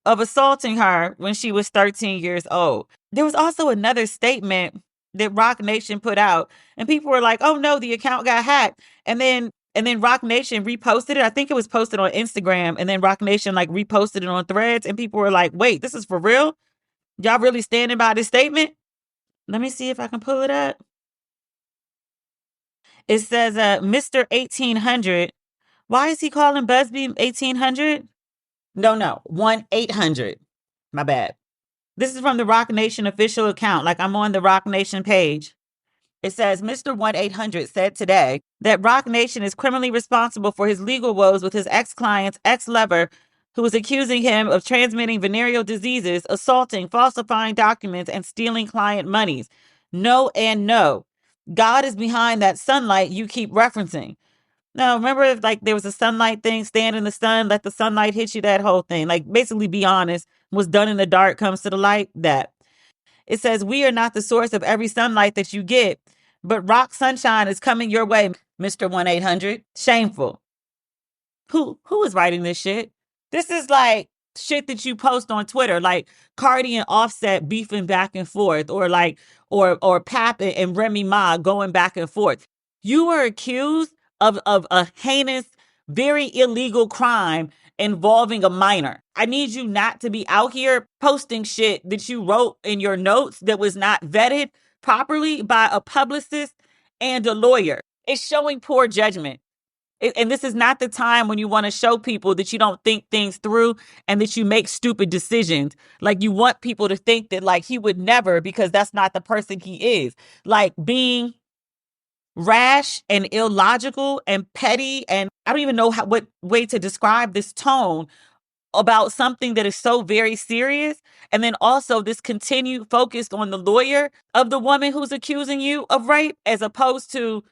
of assaulting her when she was 13 years old. There was also another statement that Rock Nation put out, and people were like, oh no, the account got hacked. And then Rock Nation reposted it. I think it was posted on Instagram, and then Rock Nation like reposted it on Threads, and people were like, wait, this is for real? Y'all really standing by this statement? Let me see if I can pull it up. It says, Mr. 1800. Why is he calling Busby 1800? No, 1-800. My bad. This is from the Rock Nation official account. Like I'm on the Rock Nation page. It says, Mr. 1-800 said today that Rock Nation is criminally responsible for his legal woes with his ex-client's ex-lover who is accusing him of transmitting venereal diseases, assaulting, falsifying documents, and stealing client monies. No and no. God is behind that sunlight you keep referencing. Now, remember if like there was a sunlight thing, stand in the sun, let the sunlight hit you, that whole thing. Like basically be honest, what's done in the dark comes to the light, that. It says, we are not the source of every sunlight that you get, but rock sunshine is coming your way, Mr. 1-800. Shameful. Who is writing this shit? This is like shit that you post on Twitter, like Cardi and Offset beefing back and forth, or like, or Pap and Remy Ma going back and forth. You were accused of a heinous, very illegal crime involving a minor. I need you not to be out here posting shit that you wrote in your notes that was not vetted properly by a publicist and a lawyer. It's showing poor judgment. And this is not the time when you want to show people that you don't think things through and that you make stupid decisions. Like you want people to think that like he would never, because that's not the person he is. Like being rash and illogical and petty, and I don't even know what way to describe this tone about something that is so very serious. And then also this continued focus on the lawyer of the woman who's accusing you of rape as opposed to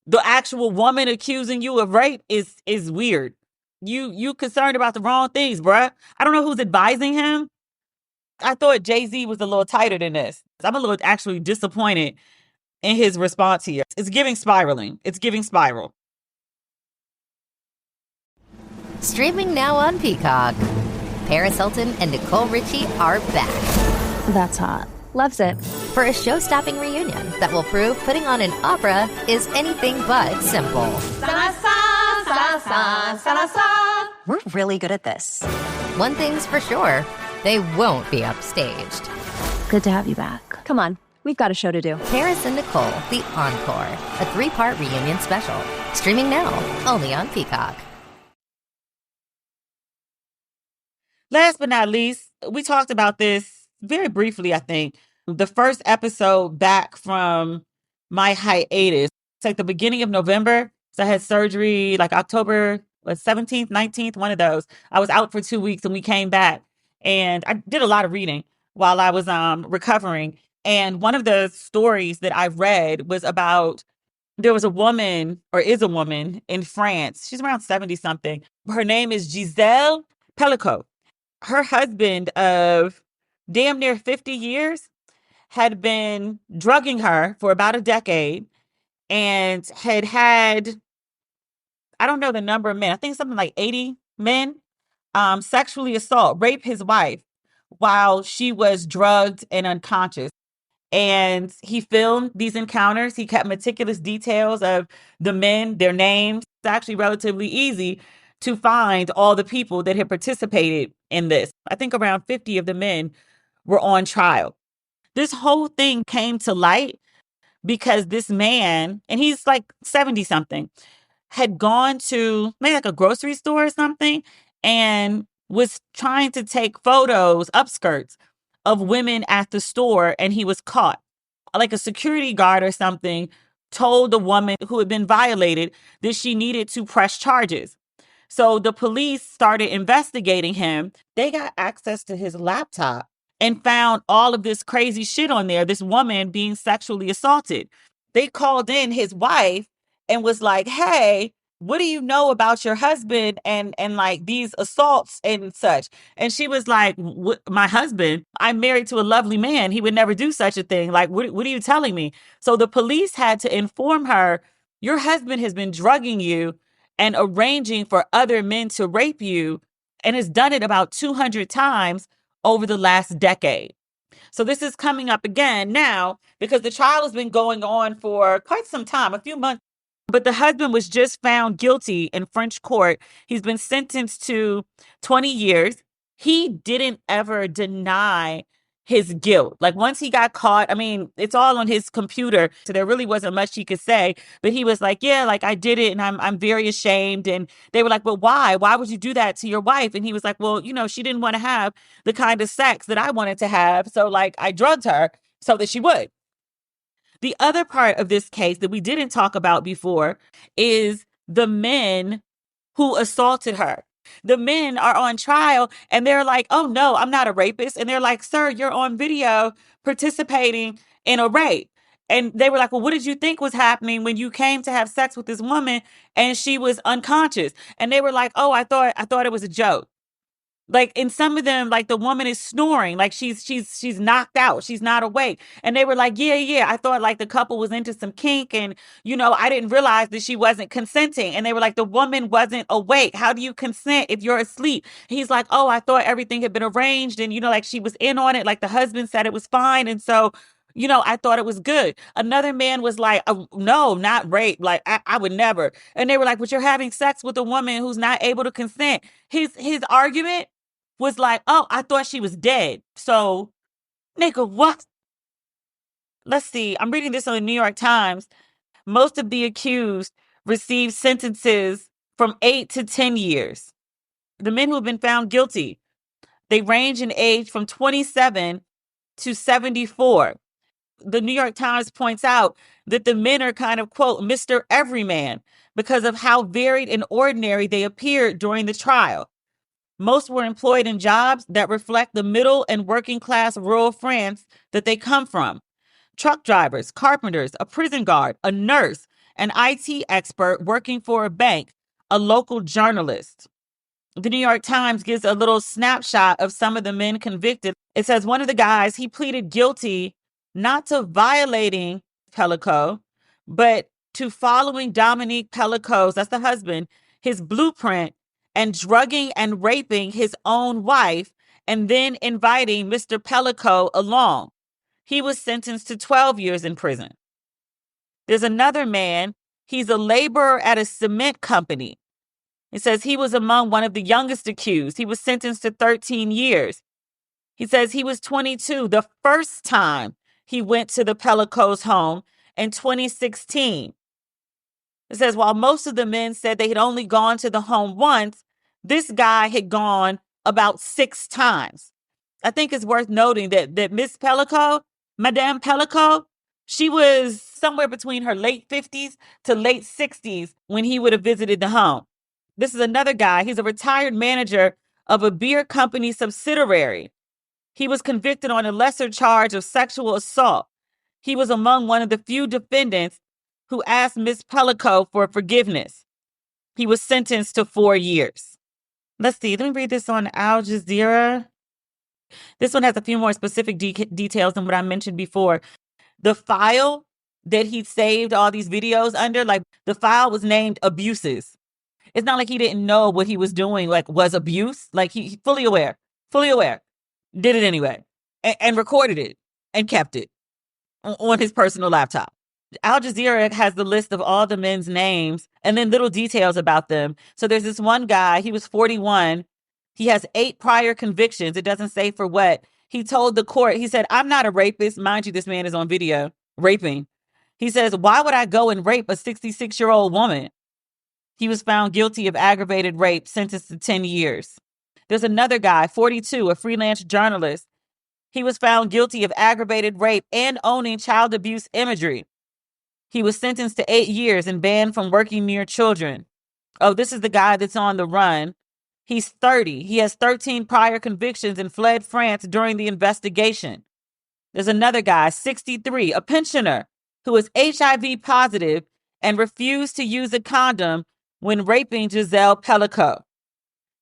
the actual woman accusing you of rape is weird. You concerned about the wrong things, bruh. I don't know who's advising him. I thought Jay-Z was a little tighter than this. I'm a little actually disappointed in his response here. It's giving spiraling. It's giving spiral. Streaming now on Peacock. Paris Hilton and Nicole Richie are back. That's hot. Loves it. For a show-stopping reunion that will prove putting on an opera is anything but simple. We're really good at this. One thing's for sure, they won't be upstaged. Good to have you back. Come on, we've got a show to do. Paris and Nicole, The Encore, a 3-part reunion special. Streaming now, only on Peacock. Last but not least, we talked about this very briefly, I think. The first episode back from my hiatus. It's like the beginning of November. So I had surgery like October 17th, 19th, one of those. I was out for 2 weeks and we came back. And I did a lot of reading while I was recovering. And one of the stories that I read was about there was a woman, or is a woman, in France. She's around 70 something. Her name is Giselle Pelicot. Her husband of damn near 50 years had been drugging her for about a decade and had, I don't know the number of men, I think something like 80 men, sexually rape his wife while she was drugged and unconscious. And he filmed these encounters. He kept meticulous details of the men, their names. It's actually relatively easy to find all the people that had participated in this. I think around 50 of the men were on trial. This whole thing came to light because this man, and he's like 70 something, had gone to maybe like a grocery store or something and was trying to take photos, upskirts, of women at the store, and he was caught. Like a security guard or something told the woman who had been violated that she needed to press charges. So the police started investigating him. They got access to his laptop and found all of this crazy shit on there, this woman being sexually assaulted. They called in his wife and was like, "Hey, what do you know about your husband and like these assaults and such?" And she was like, "My husband, I'm married to a lovely man. He would never do such a thing. Like, what are you telling me?" So the police had to inform her, "Your husband has been drugging you and arranging for other men to rape you and has done it about 200 times over the last decade." So this is coming up again now because the trial has been going on for quite some time, a few months. But the husband was just found guilty in French court. He's been sentenced to 20 years. He didn't ever deny his guilt. Like once he got caught, I mean, it's all on his computer. So there really wasn't much he could say. But he was like, "Yeah, like I did it and I'm very ashamed." And they were like, "Well, why? Why would you do that to your wife?" And he was like, "Well, she didn't want to have the kind of sex that I wanted to have. So like I drugged her so that she would." The other part of this case that we didn't talk about before is the men who assaulted her. The men are on trial and they're like, "Oh no, I'm not a rapist." And they're like, "Sir, you're on video participating in a rape." And they were like, "Well, what did you think was happening when you came to have sex with this woman and she was unconscious?" And they were like, "Oh, I thought it was a joke." Like in some of them, like the woman is snoring, like she's knocked out, she's not awake. And they were like, yeah, I thought like the couple was into some kink and I didn't realize that she wasn't consenting. And they were like, the woman wasn't awake. How do you consent if you're asleep? He's like, "Oh, I thought everything had been arranged and like she was in on it, like the husband said it was fine. And so I thought it was good." Another man was like, "No, not rape. Like I would never." And they were like, "But you're having sex with a woman who's not able to consent." His argument was like, "Oh, I thought she was dead." So, nigga, what? Let's see. I'm reading this on the New York Times. Most of the accused received sentences from 8 to 10 years. The men who have been found guilty, they range in age from 27 to 74. The New York Times points out that the men are kind of, quote, Mr. Everyman because of how varied and ordinary they appeared during the trial. Most were employed in jobs that reflect the middle and working class rural France that they come from. Truck drivers, carpenters, a prison guard, a nurse, an IT expert working for a bank, a local journalist. The New York Times gives a little snapshot of some of the men convicted. It says one of the guys, he pleaded guilty not to violating Pelicot, but to following Dominique Pelicot's, that's the husband, his blueprint and drugging and raping his own wife and then inviting Mr. Pelicot along. He was sentenced to 12 years in prison. There's another man, he's a laborer at a cement company. It says he was among one of the youngest accused. He was sentenced to 13 years. He says he was 22 the first time he went to the Pelicot's home in 2016. It says while most of the men said they had only gone to the home once, this guy had gone about 6 times. I think it's worth noting that Miss Pelicot, Madame Pelicot, she was somewhere between her late 50s to late 60s when he would have visited the home. This is another guy. He's a retired manager of a beer company subsidiary. He was convicted on a lesser charge of sexual assault. He was among one of the few defendants who asked Ms. Pelicot for forgiveness. He was sentenced to 4 years. Let's see. Let me read this on Al Jazeera. This one has a few more specific details than what I mentioned before. The file that he saved all these videos under, like the file was named abuses. It's not like he didn't know what he was doing, like was abuse. Like he fully aware, did it anyway, and recorded it and kept it on his personal laptop. Al Jazeera has the list of all the men's names and then little details about them. So there's this one guy, he was 41. He has 8 prior convictions. It doesn't say for what. He told the court, he said, I'm not a rapist. Mind you, this man is on video raping. He says, why would I go and rape a 66-year-old woman? He was found guilty of aggravated rape, sentenced to 10 years. There's another guy, 42, a freelance journalist. He was found guilty of aggravated rape and owning child abuse imagery. He was sentenced to 8 years and banned from working near children. Oh, this is the guy that's on the run. He's 30. He has 13 prior convictions and fled France during the investigation. There's another guy, 63, a pensioner who is HIV positive and refused to use a condom when raping Giselle Pelicot.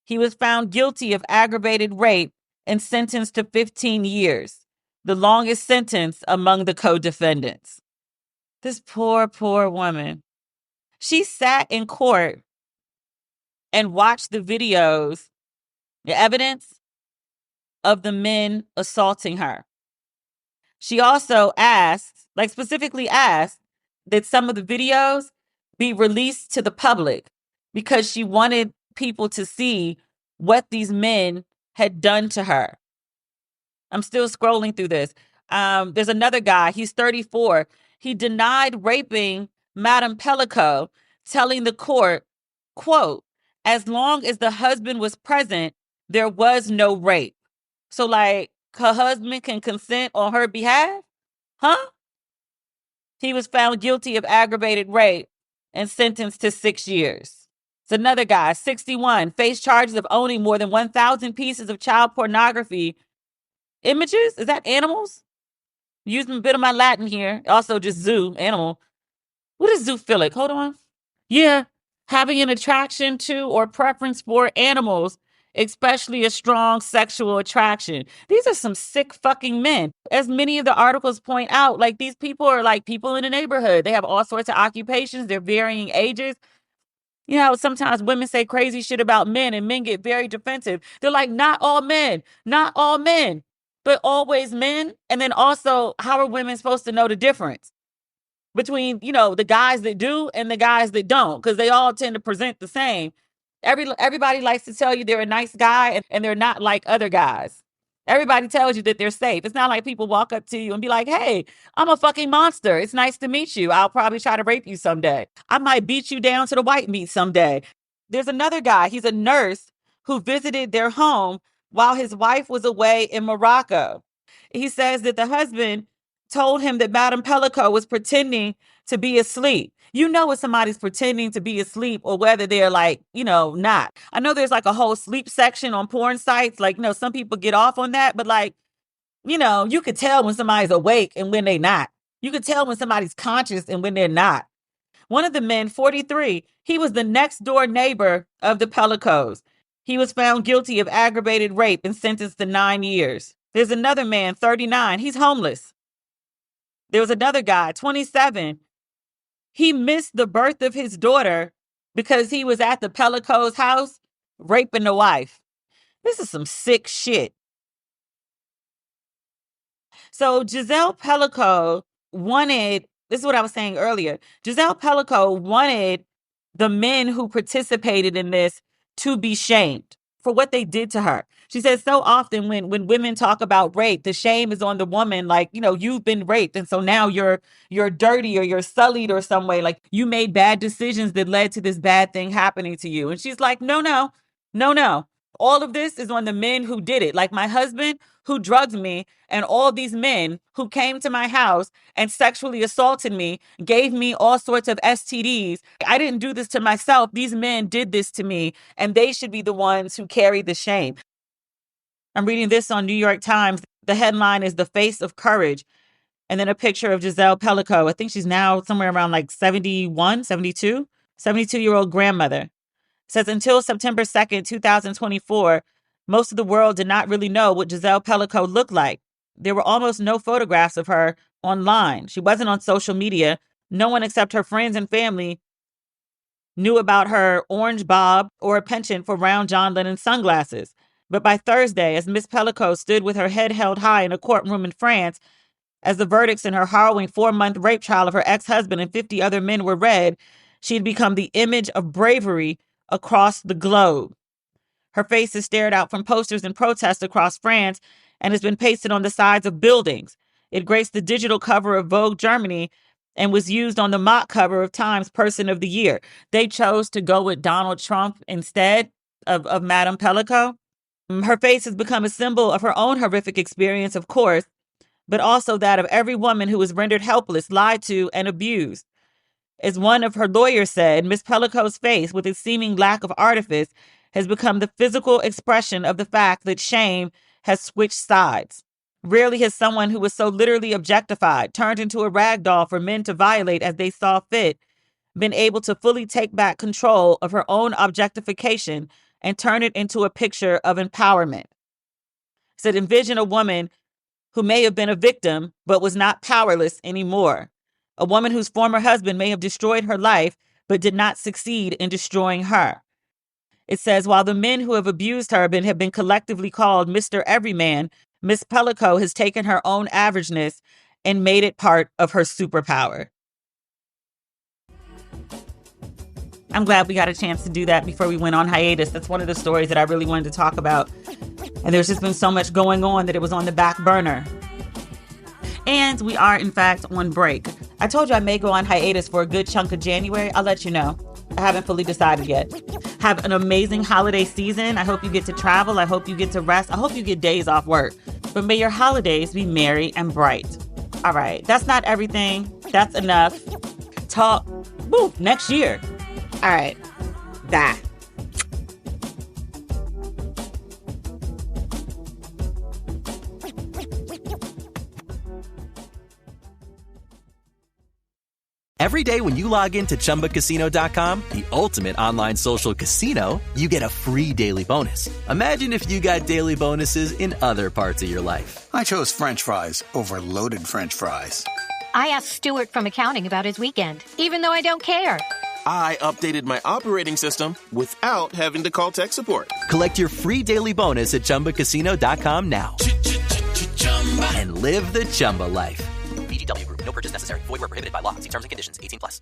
He was found guilty of aggravated rape and sentenced to 15 years, the longest sentence among the co-defendants. This poor, poor woman. She sat in court and watched the videos, the evidence of the men assaulting her. She also asked, like specifically asked, that some of the videos be released to the public because she wanted people to see what these men had done to her. I'm still scrolling through this. There's another guy, he's 34. He denied raping Madame Pelicot, telling the court, quote, as long as the husband was present, there was no rape. So like her husband can consent on her behalf? Huh? He was found guilty of aggravated rape and sentenced to 6 years. It's another guy, 61, faced charges of owning more than 1,000 pieces of child pornography images. Is that animals? Using a bit of my Latin here. Also just zoo, animal. What is zoophilic? Hold on. Yeah, having an attraction to or preference for animals, especially a strong sexual attraction. These are some sick fucking men. As many of the articles point out, like these people are like people in the neighborhood. They have all sorts of occupations. They're varying ages. You know, sometimes women say crazy shit about men and men get very defensive. They're like, not all men, but always men. And then also, how are women supposed to know the difference between, you know, the guys that do and the guys that don't? Because they all tend to present the same. Everybody likes to tell you they're a nice guy and they're not like other guys. Everybody tells you that they're safe. It's not like people walk up to you and be like, hey, I'm a fucking monster. It's nice to meet you. I'll probably try to rape you someday. I might beat you down to the white meat someday. There's another guy. He's a nurse who visited their home while his wife was away in Morocco. He says that the husband told him that Madame Pelicot was pretending to be asleep. You know when somebody's pretending to be asleep or whether they're like, you know, not. I know there's like a whole sleep section on porn sites. Like, you know, some people get off on that, but like, you know, you could tell when somebody's awake and when they're not. You could tell when somebody's conscious and when they're not. One of the men, 43, he was the next door neighbor of the Pelicots. He was found guilty of aggravated rape and sentenced to 9 years. There's another man, 39. He's homeless. There was another guy, 27. He missed the birth of his daughter because he was at the Pelicot's house raping the wife. This is some sick shit. So Giselle Pelicot wanted, this is what I was saying earlier, Giselle Pelicot wanted the men who participated in this to be shamed for what they did to her. She says so often when women talk about rape, the shame is on the woman, like, you know, you've been raped. And so now you're dirty or you're sullied or some way, like you made bad decisions that led to this bad thing happening to you. And she's like, no. All of this is on the men who did it. Like my husband who drugged me and all these men who came to my house and sexually assaulted me, gave me all sorts of STDs. I didn't do this to myself. These men did this to me and they should be the ones who carry the shame. I'm reading this on New York Times. The headline is "The Face of Courage," and then a picture of Giselle Pelicot. I think she's now somewhere around like 71, 72, 72-year-old grandmother. It says until September 2nd, 2024, most of the world did not really know what Giselle Pelicot looked like. There were almost no photographs of her online. She wasn't on social media. No one except her friends and family knew about her orange bob or a penchant for round John Lennon sunglasses. But by Thursday, as Miss Pelicot stood with her head held high in a courtroom in France, as the verdicts in her harrowing 4-month rape trial of her ex-husband and 50 other men were read, she had become the image of bravery across the globe. Her face is stared out from posters and protests across France and has been pasted on the sides of buildings. It graced the digital cover of Vogue Germany and was used on the mock cover of Time's Person of the Year. They chose to go with Donald Trump instead of Madame Pelicot. Her face has become a symbol of her own horrific experience, of course, but also that of every woman who was rendered helpless, lied to, and abused. As one of her lawyers said, Miss Pelicot's face, with its seeming lack of artifice, has become the physical expression of the fact that shame has switched sides. Rarely has someone who was so literally objectified, turned into a rag doll for men to violate as they saw fit, been able to fully take back control of her own objectification and turn it into a picture of empowerment. It said, envision a woman who may have been a victim but was not powerless anymore. A woman whose former husband may have destroyed her life but did not succeed in destroying her. It says, while the men who have abused her have been collectively called Mr. Everyman, Miss Pelicot has taken her own averageness and made it part of her superpower. I'm glad we got a chance to do that before we went on hiatus. That's one of the stories that I really wanted to talk about. And there's just been so much going on that it was on the back burner. And we are, in fact, on break. I told you I may go on hiatus for a good chunk of January. I'll let you know. I haven't fully decided yet. Have an amazing holiday season. I hope you get to travel. I hope you get to rest. I hope you get days off work. But may your holidays be merry and bright. All right. That's not everything. That's enough. Talk next year. All right. Bye. Every day when you log into ChumbaCasino.com, the ultimate online social casino, you get a free daily bonus. Imagine if you got daily bonuses in other parts of your life. I chose French fries over loaded French fries. I asked Stuart from accounting about his weekend, even though I don't care. I updated my operating system without having to call tech support. Collect your free daily bonus at ChumbaCasino.com now. And live the Chumba life. VGW Group. No purchase necessary. Void where prohibited by law. See terms and conditions. 18+.